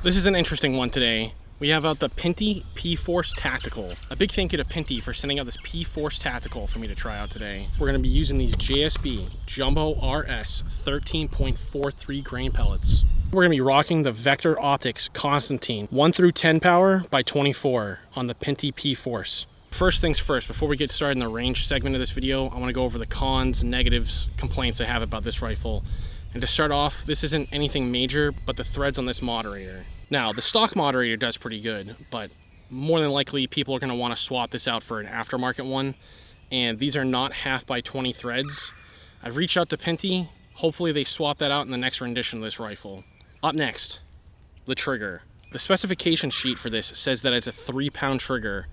This is an interesting one today. We have out the Pinty P-Force Tactical. A big thank you to Pinty for sending out this P-Force Tactical for me to try out today. We're gonna be using these JSB Jumbo RS 13.43 grain pellets. We're gonna be rocking the Vector Optics Constantine 1 through 10 power by 24 on the Pinty P-Force. First things first, before we get started in the range segment of this video, I wanna go over the cons, negatives, complaints I have about this rifle. And to start off, this isn't anything major, but the threads on this moderator. Now, the stock moderator does pretty good, but more than likely people are gonna wanna swap this out for an aftermarket one. And these are not 1/2 by 20 threads. I've reached out to Pinty. Hopefully they swap that out in the next rendition of this rifle. Up next, the trigger. The specification sheet for this says that it's a 3-pound trigger,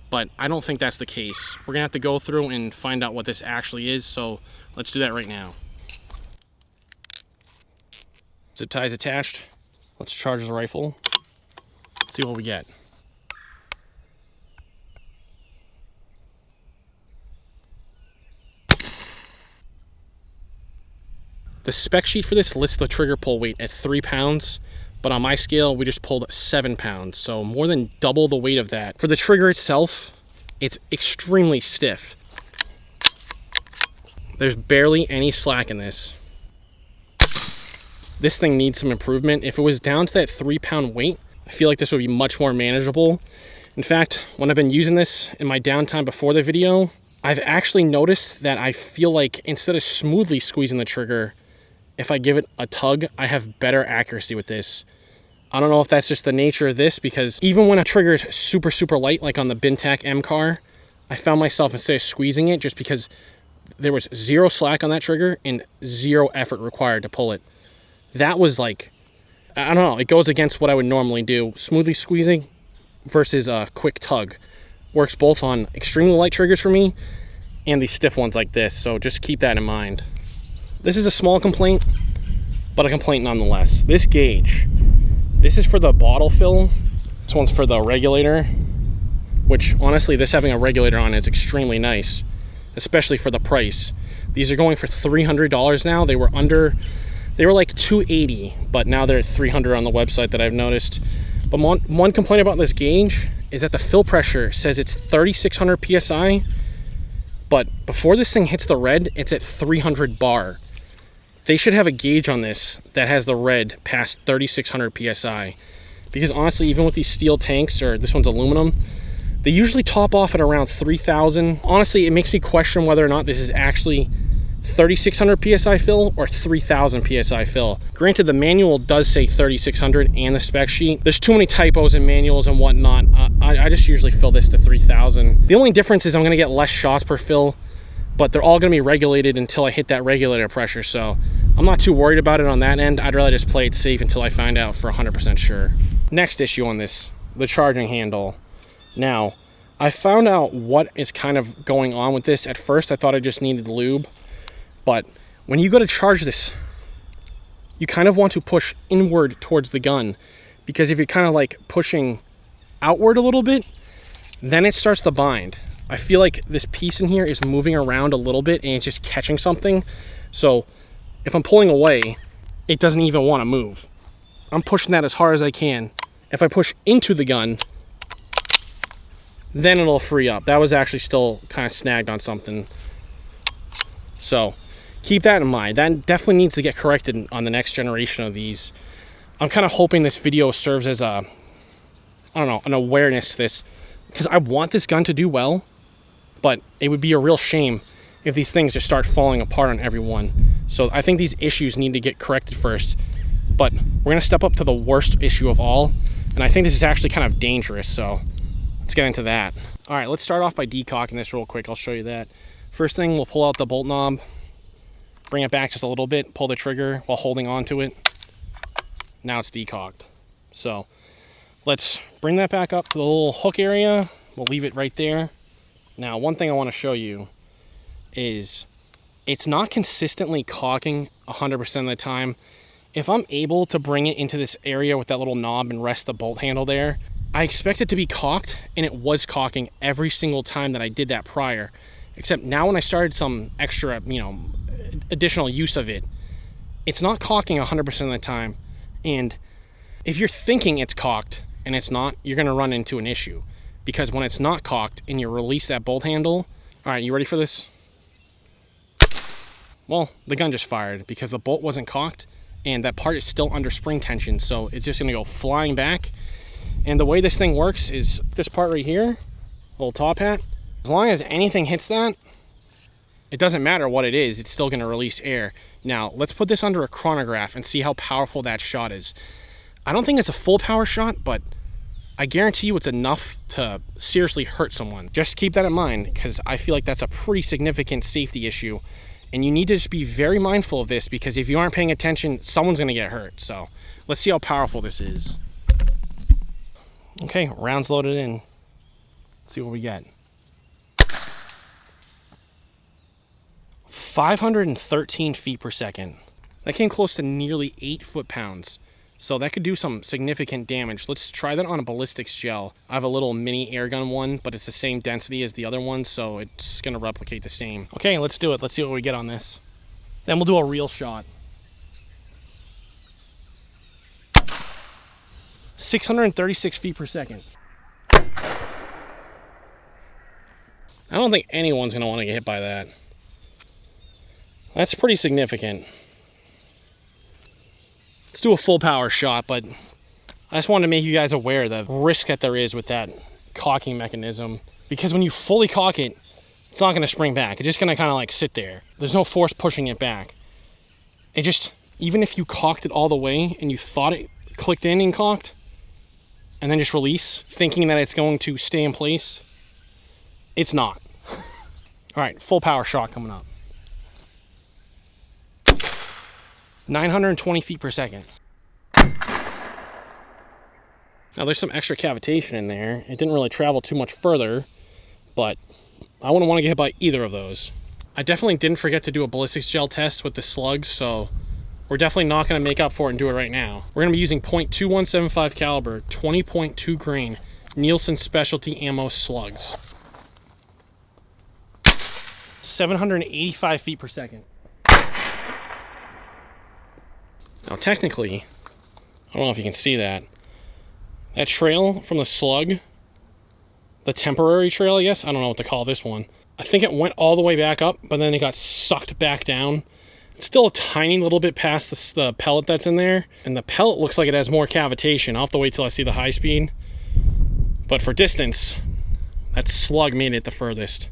but I don't think that's the case. We're gonna have to go through and find out what this actually is, so let's do that right now. Zip ties attached. Let's charge the rifle. Let's see what we get. The spec sheet for this lists the trigger pull weight at 3 pounds, but on my scale, we just pulled 7 pounds, so more than double the weight of that. For the trigger itself, it's extremely stiff. There's barely any slack in this. This thing needs some improvement. If it was down to that 3-pound weight, I feel like this would be much more manageable. In fact, when I've been using this in my downtime before the video, I've actually noticed that I feel like instead of smoothly squeezing the trigger, if I give it a tug, I have better accuracy with this. I don't know if that's just the nature of this, because even when a trigger is super, super light, like on the Bintac M car, I found myself, instead of squeezing it, just because there was 0 slack on that trigger and 0 effort required to pull it. That was like, I don't know, it goes against what I would normally do. Smoothly squeezing versus a quick tug works both on extremely light triggers for me and these stiff ones like this, so just keep that in mind. This is a small complaint, but a complaint nonetheless. This gauge, this is for the bottle fill. This one's for the regulator, which honestly, this having a regulator on is extremely nice, especially for the price. These are going for $300 now. They were like $280, but now they're at $300 on the website that I've noticed. But one complaint about this gauge is that the fill pressure says it's 3,600 PSI, but before this thing hits the red, it's at 300 bar. They should have a gauge on this that has the red past 3,600 PSI. Because honestly, even with these steel tanks, or this one's aluminum, they usually top off at around 3,000. Honestly, it makes me question whether or not this is actually 3,600 PSI fill or 3,000 PSI fill. Granted, the manual does say 3,600 and the spec sheet. There's too many typos in manuals and whatnot. I just usually fill this to 3,000. The only difference is I'm gonna get less shots per fill, but they're all gonna be regulated until I hit that regulator pressure, so I'm not too worried about it on that end. I'd rather just play it safe until I find out for 100% sure. Next issue on this, the charging handle. Now, I found out what is kind of going on with this. At first, I thought I just needed lube. But when you go to charge this, you kind of want to push inward towards the gun, because if you're kind of like pushing outward a little bit, then it starts to bind. I feel like this piece in here is moving around a little bit and it's just catching something. So if I'm pulling away, it doesn't even want to move. I'm pushing that as hard as I can. If I push into the gun, then it'll free up. That was actually still kind of snagged on something. So keep that in mind. That definitely needs to get corrected on the next generation of these. I'm kind of hoping this video serves as a, I don't know, an awareness to this, because I want this gun to do well, but it would be a real shame if these things just start falling apart on everyone. So I think these issues need to get corrected first, but we're gonna step up to the worst issue of all, and I think this is actually kind of dangerous, so let's get into that. All right, let's start off by decocking this real quick. I'll show you that. First thing, we'll pull out the bolt knob, bring it back just a little bit, pull the trigger while holding on to it. Now it's decocked. So let's bring that back up to the little hook area. We'll leave it right there. Now, one thing I want to show you is it's not consistently cocking 100% of the time. If I'm able to bring it into this area with that little knob and rest the bolt handle there, I expect it to be cocked, and it was cocking every single time that I did that prior. Except now when I started some extra, additional use of it, it's not cocking 100% of the time. And If you're thinking it's cocked and it's not, you're gonna run into an issue, because when it's not cocked and you release that bolt handle, all right, you ready for this? Well, the gun just fired because the bolt wasn't cocked and that part is still under spring tension, so it's just gonna go flying back. And the way this thing works is this part right here, little top hat, as long as anything hits that, it doesn't matter what it is, it's still gonna release air. Now, let's put this under a chronograph and see how powerful that shot is. I don't think it's a full power shot, but I guarantee you it's enough to seriously hurt someone. Just keep that in mind, because I feel like that's a pretty significant safety issue. And you need to just be very mindful of this, because if you aren't paying attention, someone's gonna get hurt. So let's see how powerful this is. Okay, rounds loaded in. Let's see what we get. 513 feet per second. That came close to nearly 8 foot-pounds. So that could do some significant damage. Let's try that on a ballistics gel. I have a little mini airgun one, but it's the same density as the other one, so it's gonna replicate the same. Okay, let's do it. Let's see what we get on this. Then we'll do a real shot. 636 feet per second. I don't think anyone's gonna wanna get hit by that. That's pretty significant. Let's do a full power shot, but I just wanted to make you guys aware of the risk that there is with that cocking mechanism, because when you fully cock it, it's not going to spring back. It's just going to kind of like sit there. There's no force pushing it back. It just, even if you cocked it all the way and you thought it clicked in and cocked, and then just release, thinking that it's going to stay in place, it's not. All right, full power shot coming up. 920 feet per second. Now there's some extra cavitation in there. It didn't really travel too much further, but I wouldn't want to get hit by either of those. I definitely didn't forget to do a ballistics gel test with the slugs, so we're definitely not going to make up for it and do it right now. We're going to be using .2175 caliber, 20.2 grain Nielsen specialty ammo slugs. 785 feet per second. Now technically, I don't know if you can see that. That trail from the slug, the temporary trail, I guess, I don't know what to call this one. I think it went all the way back up, but then it got sucked back down. It's still a tiny little bit past the pellet that's in there. And the pellet looks like it has more cavitation. I'll have to wait till I see the high speed. But for distance, that slug made it the furthest.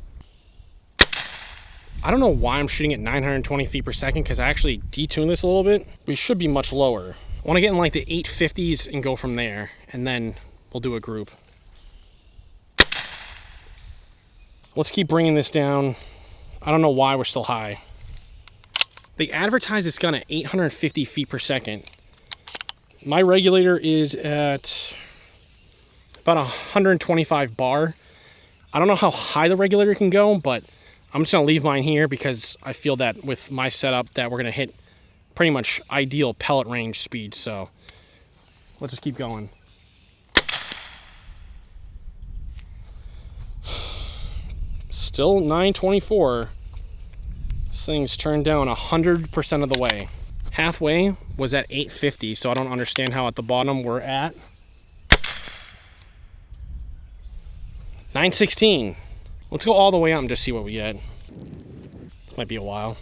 I don't know why I'm shooting at 920 feet per second, because I actually detuned this a little bit. We should be much lower. I want to get in like the 850s and go from there, and then we'll do a group. Let's keep bringing this down. I don't know why we're still high. They advertise this gun at 850 feet per second. My regulator is at about 125 bar. I don't know how high the regulator can go, but I'm just gonna leave mine here because I feel that with my setup that we're gonna hit pretty much ideal pellet range speed. So let's just keep going. Still 924. This thing's turned down 100% of the way. Halfway was at 850, so I don't understand how at the bottom we're at 916. Let's go all the way up and just see what we get. This might be a while.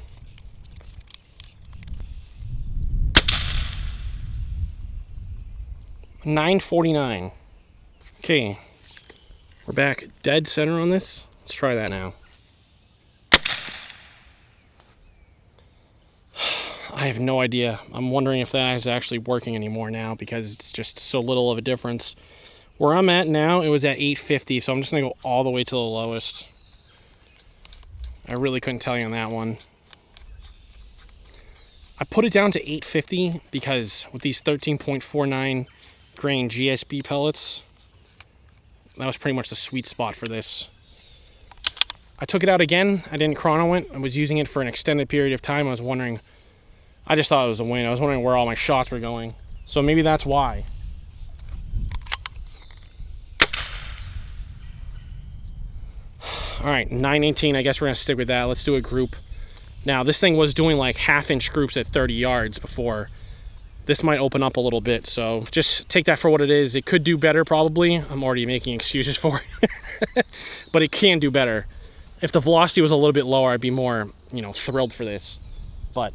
$949. Okay, we're back dead center on this. Let's try that now. I have no idea. I'm wondering if that is actually working anymore now, because it's just so little of a difference. Where I'm at now, it was at 850, so I'm just gonna go all the way to the lowest. I really couldn't tell you on that one. I put it down to 850 because with these 13.49 grain GSB pellets, that was pretty much the sweet spot for this. I took it out again. I didn't chrono it. I was using it for an extended period of time. I was wondering, I just thought it was a win. I was wondering where all my shots were going. So maybe that's why. All right, 918, I guess we're gonna stick with that. Let's do a group. Now, this thing was doing like half-inch groups at 30 yards before this might open up a little bit. So just take that for what it is. It could do better probably. I'm already making excuses for it, but it can do better. If the velocity was a little bit lower, I'd be more, you know, thrilled for this. But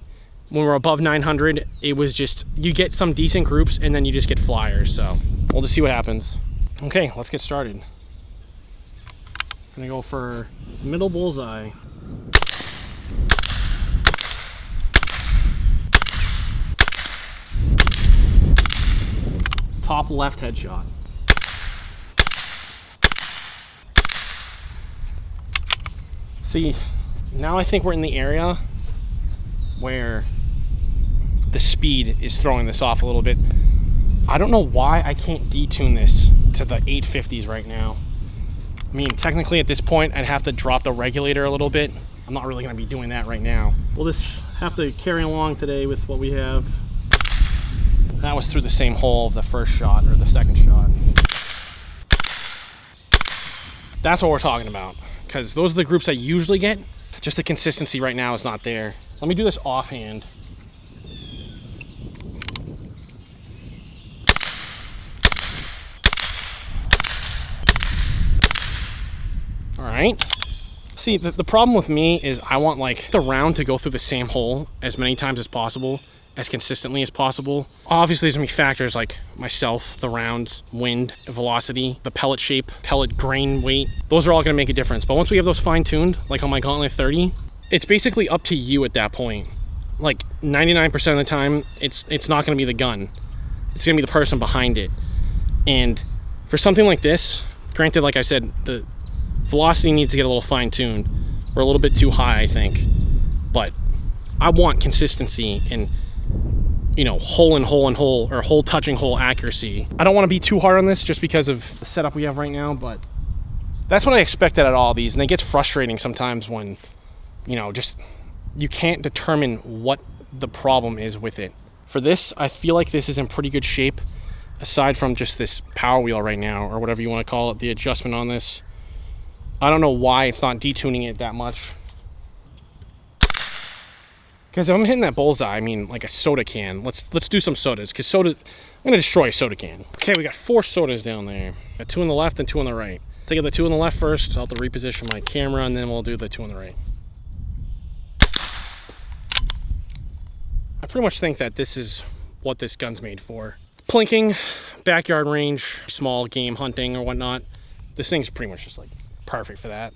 when we're above 900, it was just, you get some decent groups and then you just get flyers. So we'll just see what happens. Okay, let's get started. I'm gonna go for middle bullseye. Top left headshot. See, now I think we're in the area where the speed is throwing this off a little bit. I don't know why I can't detune this to the 850s right now. I mean, technically at this point, I'd have to drop the regulator a little bit. I'm not really gonna be doing that right now. We'll just have to carry along today with what we have. That was through the same hole of the first shot, or the second shot. That's what we're talking about, because those are the groups I usually get. Just the consistency right now is not there. Let me do this offhand. All right. See, the problem with me is I want like the round to go through the same hole as many times as possible, as consistently as possible. Obviously, there's gonna be factors like myself, the rounds, wind, velocity, the pellet shape, pellet grain weight. Those are all gonna make a difference. But once we have those fine-tuned, like on my Gauntlet 30, it's basically up to you at that point. Like 99% of the time, it's not gonna be the gun. It's gonna be the person behind it. And for something like this, granted, like I said, the velocity needs to get a little fine-tuned. We're a little bit too high, I think. But I want consistency and, you know, hole in hole in hole, or hole touching hole accuracy. I don't want to be too hard on this just because of the setup we have right now, but that's what I expected at all these. And it gets frustrating sometimes when, you know, just you can't determine what the problem is with it. For this, I feel like this is in pretty good shape, aside from just this power wheel right now, or whatever you want to call it, the adjustment on this. I don't know why it's not detuning it that much. Because if I'm hitting that bullseye, I mean like a soda can. Let's do some sodas, because soda, I'm gonna destroy a soda can. Okay, we got 4 sodas down there. Got 2 on the left and 2 on the right. Take out the 2 on the left first. I'll have to reposition my camera, and then we'll do the 2 on the right. I pretty much think that this is what this gun's made for. Plinking, backyard range, small game hunting or whatnot. This thing's pretty much just like perfect for that.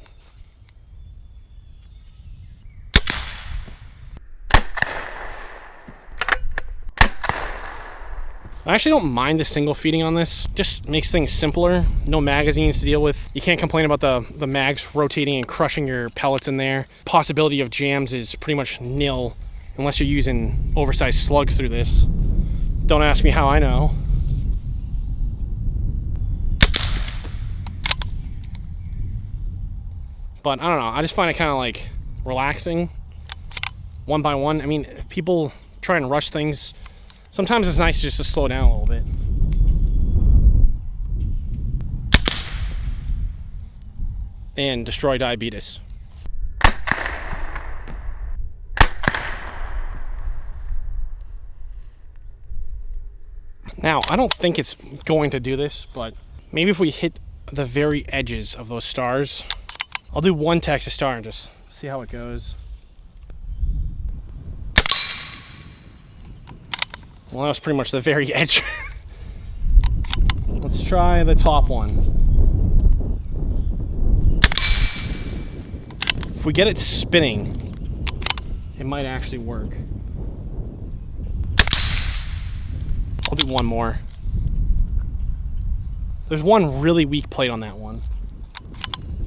I actually don't mind the single feeding on this. Just makes things simpler. No magazines to deal with. You can't complain about the mags rotating and crushing your pellets in there. Possibility of jams is pretty much nil unless you're using oversized slugs through this. Don't ask me how I know. But I don't know, I just find it kind of like relaxing, one by one. I mean, people try and rush things. Sometimes it's nice just to slow down a little bit. And destroy diabetes. Now, I don't think it's going to do this, but maybe if we hit the very edges of those stars, I'll do 1 Texas star and just see how it goes. Well, that was pretty much the very edge. Let's try the top one. If we get it spinning, it might actually work. I'll do 1 more. There's 1 really weak plate on that one.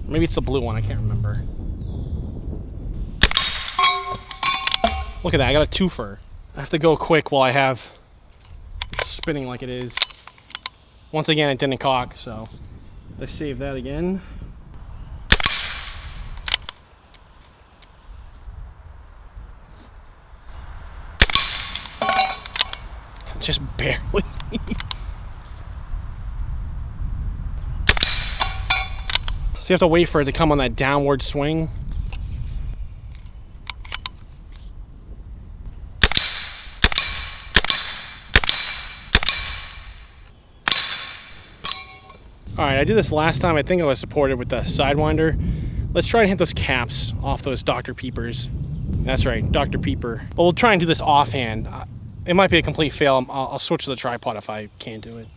Maybe it's the blue one, I can't remember. Look at that, I got a 2-fer. I have to go quick while I have it spinning like it is. Once again, it didn't cock, so let's save that again. Just barely. So you have to wait for it to come on that downward swing. All right, I did this last time. I think I was supported with the Sidewinder. Let's try and hit those caps off those Dr. Peepers. That's right, Dr. Peeper. But we'll try and do this offhand. It might be a complete fail. I'll switch to the tripod if I can't do it.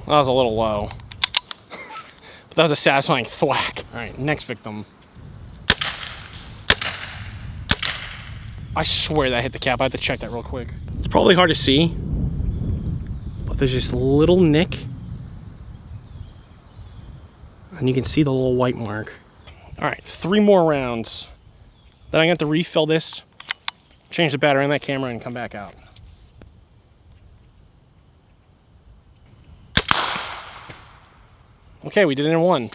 That was a little low. But that was a satisfying thwack. All right, next victim. I swear that hit the cap. I have to check that real quick. It's probably hard to see, but there's this little nick. And you can see the little white mark. All right, 3 more rounds. Then I got to refill this, change the battery on that camera, and come back out. Okay, we did it in 1.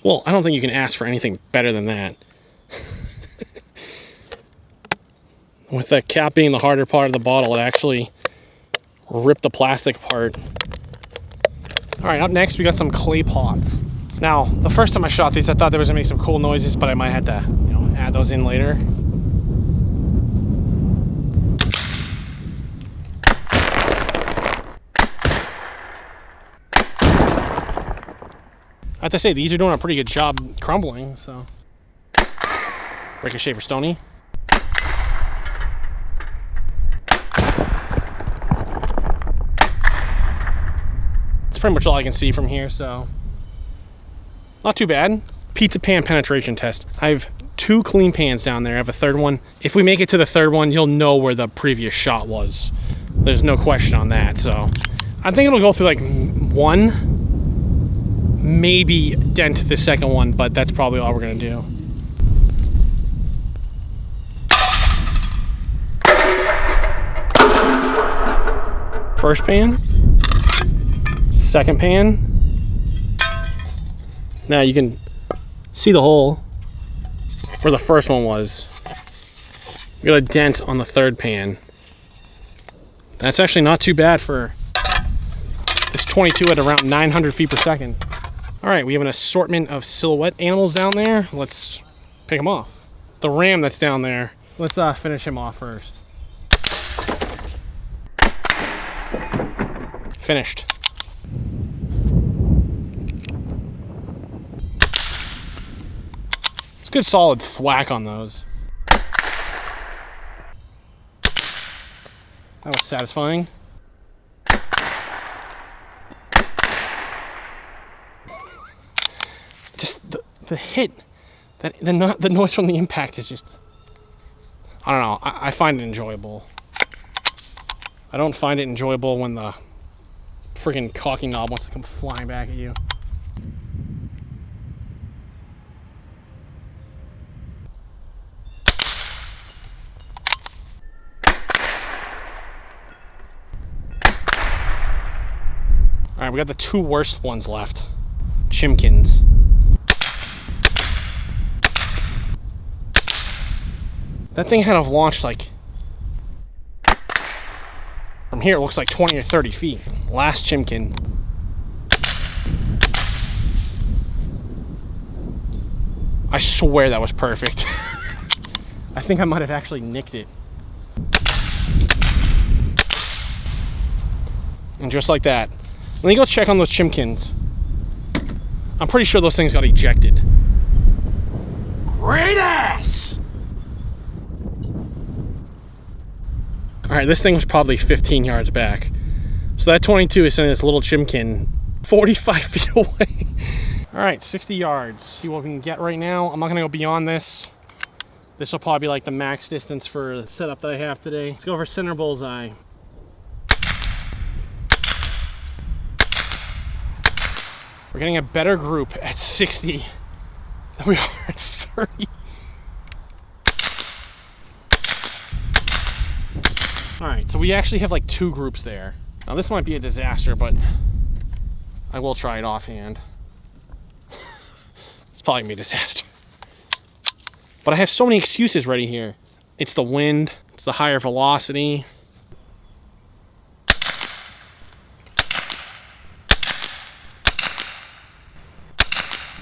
Well, I don't think you can ask for anything better than that. With the cap being the harder part of the bottle, it actually ripped the plastic apart. All right, up next, we got some clay pots. Now, the first time I shot these, I thought they was gonna make some cool noises, but I might have to, you know, add those in later. I have to say, these are doing a pretty good job crumbling, so. Ricochet for Stony. That's pretty much all I can see from here, so. Not too bad. Pizza pan penetration test. I have 2 clean pans down there. I have a 3rd one. If we make it to the 3rd one, you'll know where the previous shot was. There's no question on that, so. I think it'll go through like 1. Maybe dent the 2nd one, but that's probably all we're gonna do. First pan, 2nd pan. Now you can see the hole where the first one was. We got a dent on the 3rd pan. That's actually not too bad for this 22 at around 900 feet per second. All right, we have an assortment of silhouette animals down there. Let's pick them off. The ram that's down there, let's finish him off first. Finished. It's a good solid thwack on those. That was satisfying. Just the hit, the noise from the impact is just, I don't know, I find it enjoyable. I don't find it enjoyable when the freaking caulking knob wants to come flying back at you. All right, we got the 2 worst ones left. Chimkins. That thing had to have launched like, from here it looks like 20 or 30 feet. Last chimkin. I swear that was perfect. I think I might have actually nicked it. And just like that. Let me go check on those chimkins. I'm pretty sure those things got ejected. Great ass! All right, this thing was probably 15 yards back. So that 22 is sending this little chimkin 45 feet away. All right, 60 yards. See what we can get right now. I'm not gonna go beyond this. This will probably be like the max distance for the setup that I have today. Let's go for center bullseye. We're getting a better group at 60 than we are at 30. All right, so we actually have like 2 groups there. Now this might be a disaster, but I will try it offhand. It's probably gonna be a disaster. But I have so many excuses ready here. It's the wind, it's the higher velocity.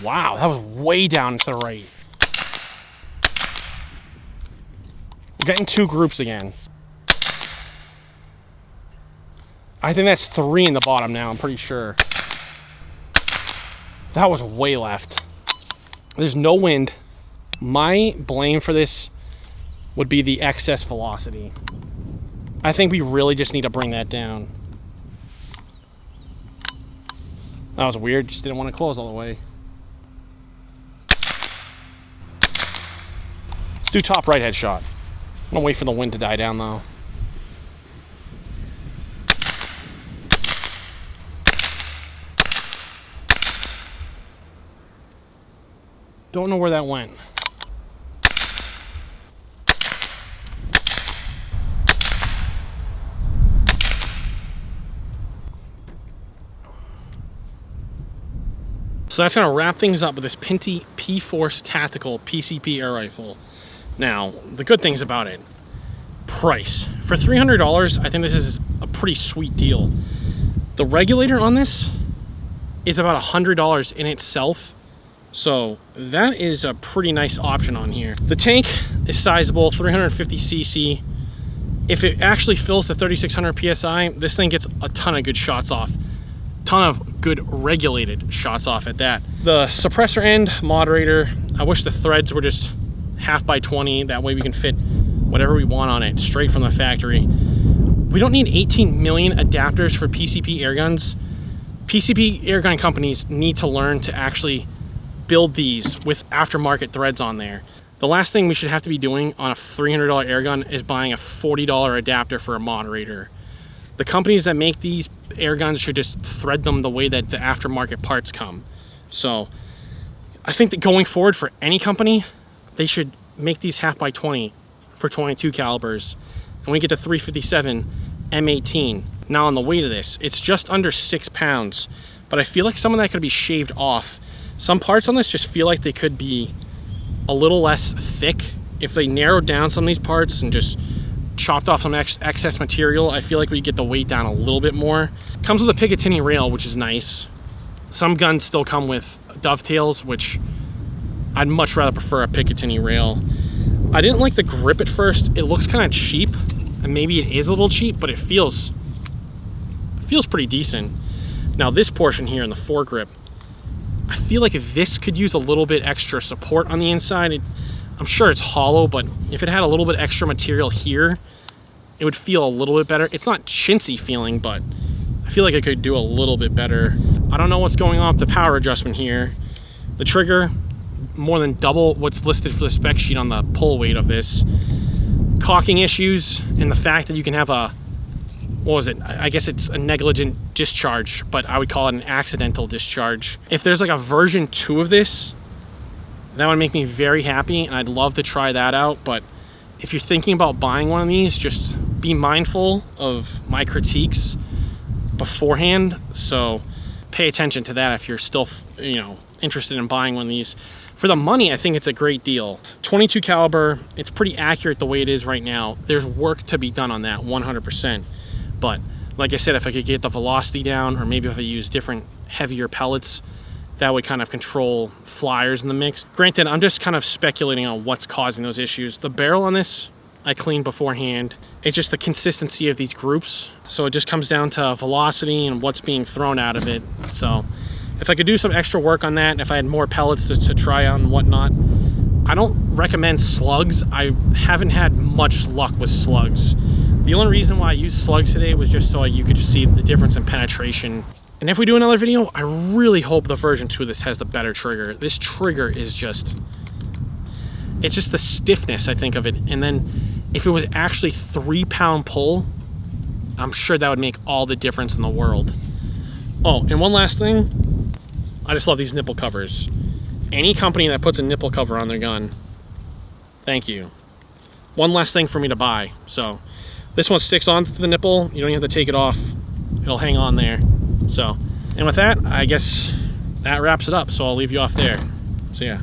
Wow, that was way down to the right. We're getting 2 groups again. I think that's 3 in the bottom now, I'm pretty sure. That was way left. There's no wind. My blame for this would be the excess velocity. I think we really just need to bring that down. That was weird, just didn't want to close all the way. Let's do top right head shot. I'm gonna wait for the wind to die down though. Don't know where that went. So that's gonna wrap things up with this Pinty P-Force Tactical PCP air rifle. Now, the good things about it, price. For $300, I think this is a pretty sweet deal. The regulator on this is about $100 in itself. So that is a pretty nice option on here. The tank is sizable, 350cc. If it actually fills the 3600 PSI, this thing gets a ton of good shots off. Ton of good regulated shots off at that. The suppressor end, moderator, I wish the threads were just 1/2x20. That way we can fit whatever we want on it straight from the factory. We don't need 18 million adapters for PCP airguns. PCP airgun companies need to learn to actually build these with aftermarket threads on there. The last thing we should have to be doing on a $300 airgun is buying a $40 adapter for a moderator. The companies that make these airguns should just thread them the way that the aftermarket parts come. So I think that going forward for any company, they should make these 1/2x20 for 22 calibers. And we get the 357 M18. Now on the weight of this, it's just under 6 pounds, but I feel like some of that could be shaved off. Some parts on this just feel like they could be a little less thick. If they narrowed down some of these parts and just chopped off some excess material, I feel like we get the weight down a little bit more. Comes with a Picatinny rail, which is nice. Some guns still come with dovetails, which I'd much rather prefer a Picatinny rail. I didn't like the grip at first. It looks kind of cheap, and maybe it is a little cheap, but it feels pretty decent. Now this portion here in the foregrip, I feel like this could use a little bit extra support on the inside. I'm sure it's hollow, but if it had a little bit extra material here, it would feel a little bit better. It's not chintzy feeling, but I feel like it could do a little bit better. I don't know what's going on with the power adjustment here. The trigger, more than double what's listed for the spec sheet on the pull weight of this. Caulking issues, and the fact that you can have a, what was it? I guess it's a negligent discharge, but I would call it an accidental discharge. If there's like a version 2 of this, that would make me very happy, and I'd love to try that out. But if you're thinking about buying one of these, just be mindful of my critiques beforehand. So pay attention to that if you're still, interested in buying one of these. For the money, I think it's a great deal. 22 caliber, it's pretty accurate the way it is right now. There's work to be done on that, 100%. But like I said, if I could get the velocity down, or maybe if I use different heavier pellets, that would kind of control flyers in the mix. Granted, I'm just kind of speculating on what's causing those issues. The barrel on this, I cleaned beforehand. It's just the consistency of these groups. So it just comes down to velocity and what's being thrown out of it. So if I could do some extra work on that, if I had more pellets to try out and whatnot. I don't recommend slugs. I haven't had much luck with slugs. The only reason why I used slugs today was just so you could just see the difference in penetration. And if we do another video, I really hope the version 2 of this has the better trigger. This trigger is just, it's just the stiffness, I think, of it. And then if it was actually 3-pound pull, I'm sure that would make all the difference in the world. Oh, and one last thing, I just love these nipple covers. Any company that puts a nipple cover on their gun, thank you. One less thing for me to buy. So this one sticks on to the nipple. You don't even have to take it off. It'll hang on there. So, and with that, I guess that wraps it up. So I'll leave you off there. So yeah.